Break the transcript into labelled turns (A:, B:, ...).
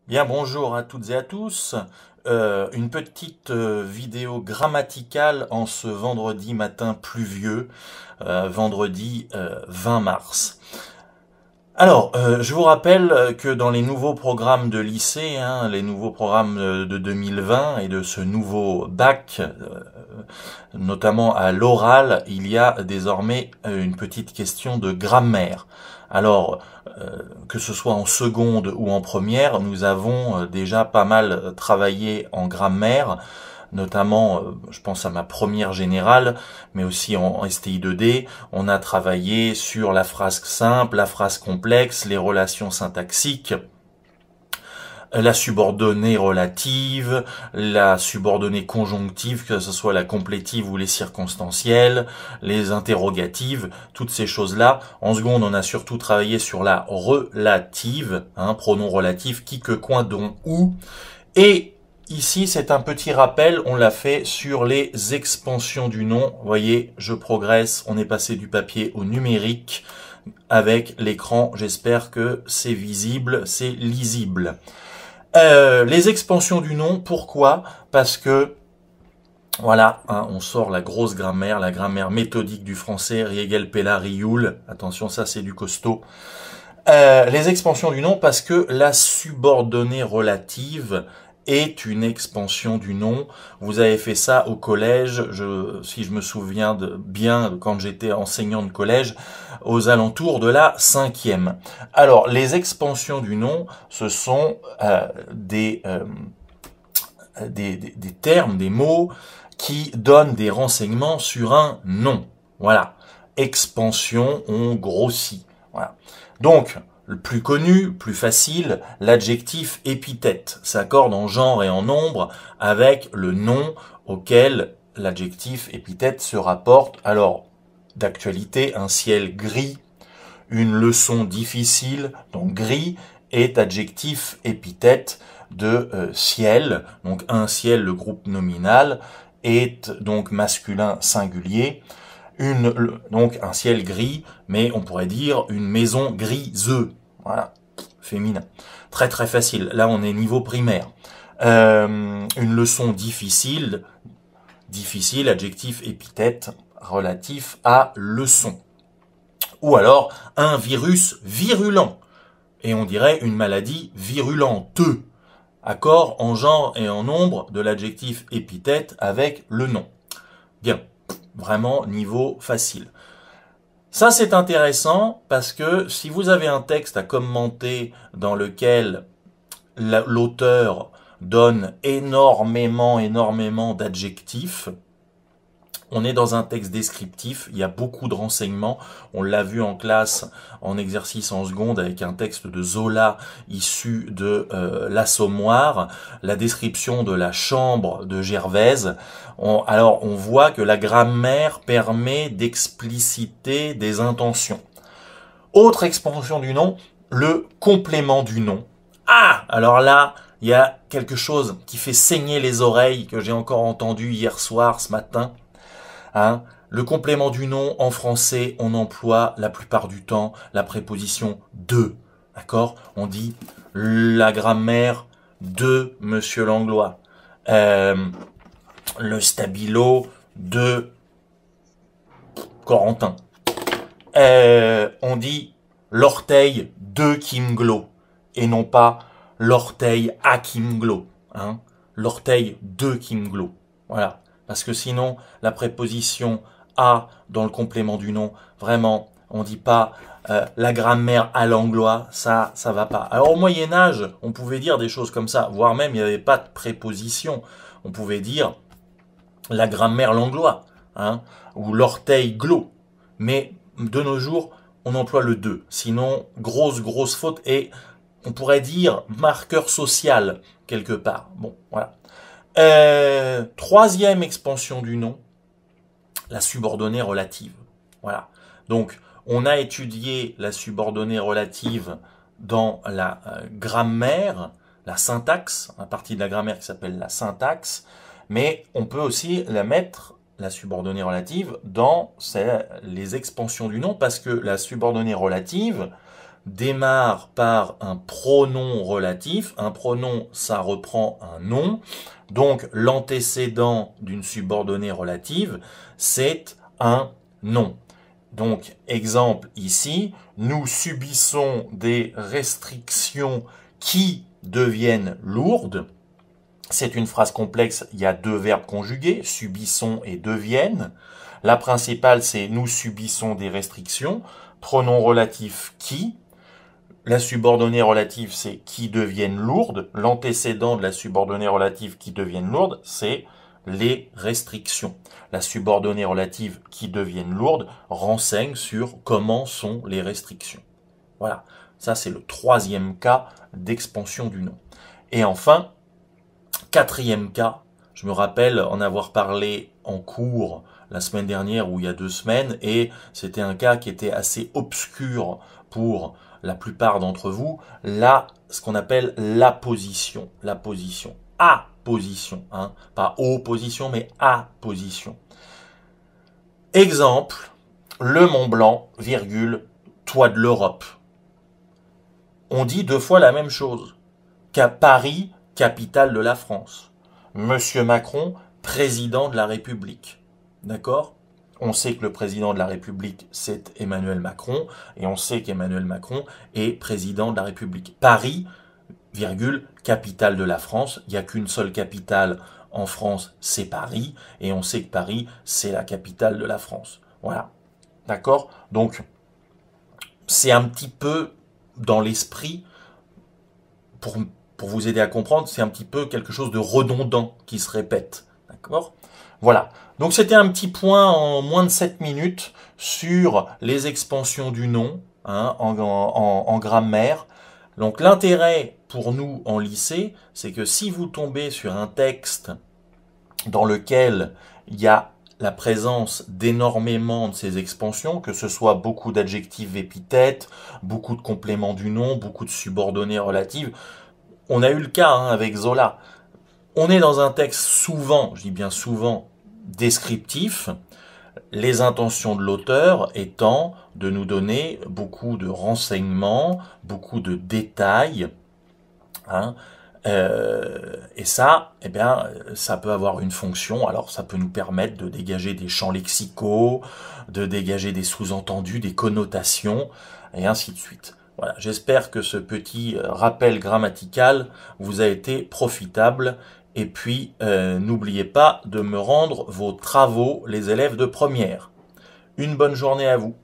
A: Bien, bonjour à toutes et à tous. Une petite vidéo grammaticale en ce vendredi matin pluvieux, vendredi 20 mars. Alors, je vous rappelle que dans les nouveaux programmes de lycée, les nouveaux programmes de 2020 et de ce nouveau bac, notamment à l'oral, il y a désormais une petite question de grammaire. Alors, que ce soit en seconde ou en première, nous avons déjà pas mal travaillé en grammaire, notamment, je pense à ma première générale, mais aussi en STI 2D. On a travaillé sur la phrase simple, la phrase complexe, les relations syntaxiques, la subordonnée relative, la subordonnée conjonctive, que ce soit la complétive ou les circonstancielles, les interrogatives, toutes ces choses-là. En seconde, on a surtout travaillé sur la relative, pronom relatif, qui, que, quoi, dont, où. Et ici, c'est un petit rappel, on l'a fait sur les expansions du nom. Vous voyez, je progresse, on est passé du papier au numérique avec l'écran. J'espère que c'est visible, c'est lisible. Les expansions du nom, pourquoi? Parce que, voilà, on sort la grosse grammaire, la grammaire méthodique du français, Riegel, Pella, Rioul. Attention, ça c'est du costaud. Les expansions du nom, parce que la subordonnée relative est une expansion du nom. Vous avez fait ça au collège, si je me souviens bien, quand j'étais enseignant de collège, aux alentours de la 5e. Alors, les expansions du nom, ce sont des termes, des mots qui donnent des renseignements sur un nom. Voilà. Expansion, on grossit. Voilà. Donc, le plus connu, plus facile, l'adjectif épithète s'accorde en genre et en nombre avec le nom auquel l'adjectif épithète se rapporte. Alors, d'actualité, un ciel gris, une leçon difficile, donc gris, est adjectif épithète de ciel, donc un ciel, le groupe nominal, est donc masculin singulier, donc un ciel gris, mais on pourrait dire une maison grise, voilà, féminin. Très très facile, là on est niveau primaire. Une leçon difficile, adjectif épithète relatif à leçon. Ou alors un virus virulent, et on dirait une maladie virulente. Accord en genre et en nombre de l'adjectif épithète avec le nom. Bien, vraiment niveau facile. Ça c'est intéressant parce que si vous avez un texte à commenter dans lequel l'auteur donne énormément d'adjectifs, on est dans un texte descriptif, il y a beaucoup de renseignements, on l'a vu en classe, en exercice en seconde, avec un texte de Zola issu de l'Assommoir, la description de la chambre de Gervaise. Alors on voit que la grammaire permet d'expliciter des intentions. Autre expansion du nom, le complément du nom. Ah, alors là, il y a quelque chose qui fait saigner les oreilles, que j'ai encore entendu hier soir, ce matin. Le complément du nom en français, on emploie la plupart du temps la préposition de. D'accord? On dit la grammaire de Monsieur Langlois. Le stabilo de Corentin. On dit l'orteil de Kim Glo et non pas l'orteil à Kim Glo. L'orteil de Kim Glo. Voilà. Parce que sinon, la préposition à dans le complément du nom, vraiment, on dit pas la grammaire à l'anglois, ça va pas. Alors au Moyen-Âge, on pouvait dire des choses comme ça, voire même il n'y avait pas de préposition. On pouvait dire la grammaire langlois, ou l'orteil glo. Mais de nos jours, on emploie le de. Sinon, grosse faute et on pourrait dire marqueur social quelque part. Bon, voilà. Troisième expansion du nom, la subordonnée relative. Voilà. Donc, on a étudié la subordonnée relative dans la grammaire, la syntaxe, la partie de la grammaire qui s'appelle la syntaxe, mais on peut aussi la mettre, la subordonnée relative, dans les expansions du nom, parce que la subordonnée relative démarre par un pronom relatif. Un pronom, ça reprend un nom. Donc, l'antécédent d'une subordonnée relative, c'est un nom. Donc, exemple ici, nous subissons des restrictions qui deviennent lourdes. C'est une phrase complexe, il y a deux verbes conjugués, subissons et deviennent. La principale, c'est nous subissons des restrictions. Pronom relatif qui. La subordonnée relative, c'est qui deviennent lourdes. L'antécédent de la subordonnée relative qui deviennent lourdes, c'est les restrictions. La subordonnée relative qui deviennent lourdes renseigne sur comment sont les restrictions. Voilà, ça c'est le troisième cas d'expansion du nom. Et enfin, quatrième cas, je me rappelle en avoir parlé en cours la semaine dernière ou il y a 2 semaines, et c'était un cas qui était assez obscur pour la plupart d'entre vous, là, ce qu'on appelle l'apposition. L'apposition. Apposition, hein. Pas opposition, mais apposition. Exemple, le Mont Blanc, virgule, toit de l'Europe. On dit 2 fois la même chose. Qu'à Paris, capitale de la France. Monsieur Macron, président de la République. D'accord ? On sait que le président de la République, c'est Emmanuel Macron, et on sait qu'Emmanuel Macron est président de la République. Paris, virgule, capitale de la France. Il n'y a qu'une seule capitale en France, c'est Paris, et on sait que Paris, c'est la capitale de la France. Voilà. D'accord ? Donc, c'est un petit peu dans l'esprit, pour vous aider à comprendre, c'est un petit peu quelque chose de redondant qui se répète. D'accord ? Voilà. Donc c'était un petit point en moins de 7 minutes sur les expansions du nom, hein, en grammaire. Donc l'intérêt pour nous en lycée, c'est que si vous tombez sur un texte dans lequel il y a la présence d'énormément de ces expansions, que ce soit beaucoup d'adjectifs épithètes, beaucoup de compléments du nom, beaucoup de subordonnées relatives, on a eu le cas avec Zola. On est dans un texte souvent, je dis bien souvent, descriptif, les intentions de l'auteur étant de nous donner beaucoup de renseignements, beaucoup de détails, hein, et ça, eh bien, ça peut avoir une fonction. Alors, ça peut nous permettre de dégager des champs lexicaux, de dégager des sous-entendus, des connotations, et ainsi de suite. Voilà, j'espère que ce petit rappel grammatical vous a été profitable. Et puis, n'oubliez pas de me rendre vos travaux, les élèves de première. Une bonne journée à vous.